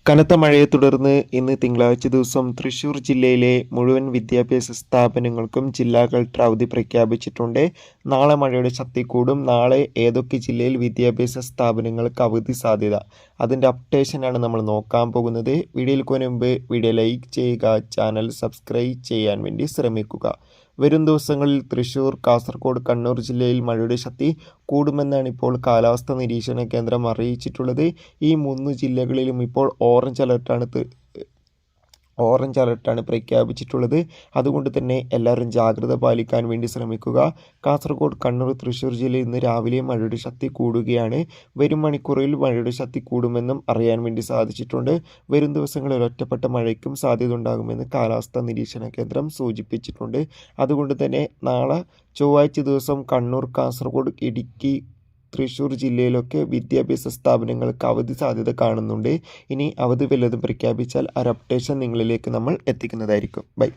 കനത്ത മഴയെ തുടർന്ന് ഇന്ന് തിങ്കളാഴ്ച ദിവസം തൃശൂർ ജില്ലയിലെ മുഴുവൻ വിദ്യാഭ്യാസ സ്ഥാപനങ്ങൾക്കും ജില്ലാ കളക്ടർ അവധി പ്രഖ്യാപിച്ചിട്ടുണ്ട്. നാളെ മഴയുടെ ശക്തി കൂടും. നാളെ ഏതൊക്കെ ജില്ലയിൽ വിദ്യാഭ്യാസ സ്ഥാപനങ്ങൾക്ക് അവധി സാധ്യത, അതിൻ്റെ അപ്ഡേഷനാണ് നമ്മൾ നോക്കാൻ പോകുന്നത്. വീഡിയോയിൽ മുൻപ് വീഡിയോ ലൈക്ക് ചെയ്യുക, ചാനൽ സബ്സ്ക്രൈബ് ചെയ്യാൻ വേണ്ടി ശ്രമിക്കുക. വരും ദിവസങ്ങളിൽ തൃശൂർ, കാസർഗോഡ്, കണ്ണൂർ ജില്ലയിൽ മഴയുടെ ശക്തി കൂടുമെന്നാണ് ഇപ്പോൾ കാലാവസ്ഥാ നിരീക്ഷണ കേന്ദ്രം അറിയിച്ചിട്ടുള്ളത്. ഈ 3 ജില്ലകളിലും ഇപ്പോൾ ഓറഞ്ച് അലർട്ടാണ് പ്രഖ്യാപിച്ചിട്ടുള്ളത്. അതുകൊണ്ട് തന്നെ എല്ലാവരും ജാഗ്രത പാലിക്കാൻ വേണ്ടി ശ്രമിക്കുക. കാസർഗോഡ്, കണ്ണൂർ, തൃശ്ശൂർ ജില്ലയിൽ ഇന്ന് രാവിലെ മഴയുടെ ശക്തി കൂടുകയാണ്. വരും മണിക്കൂറിൽ മഴയുടെ ശക്തി കൂടുമെന്നും അറിയാൻ വേണ്ടി സാധിച്ചിട്ടുണ്ട്. വരും ദിവസങ്ങളിൽ ഒറ്റപ്പെട്ട മഴയ്ക്കും സാധ്യത ഉണ്ടാകുമെന്ന് കാലാവസ്ഥാ നിരീക്ഷണ കേന്ദ്രം സൂചിപ്പിച്ചിട്ടുണ്ട്. അതുകൊണ്ട് തന്നെ നാളെ ചൊവ്വാഴ്ച ദിവസം കണ്ണൂർ, കാസർഗോഡ്, ഇടുക്കി, തൃശ്ശൂർ ജില്ലയിലൊക്കെ വിദ്യാഭ്യാസ സ്ഥാപനങ്ങൾക്ക് അവധി സാധ്യത കാണുന്നുണ്ട്. ഇനി അവധി വല്ലതും പ്രഖ്യാപിച്ചാൽ ആ അപ്ഡേഷൻ നിങ്ങളിലേക്ക് നമ്മൾ എത്തിക്കുന്നതായിരിക്കും. ബൈ.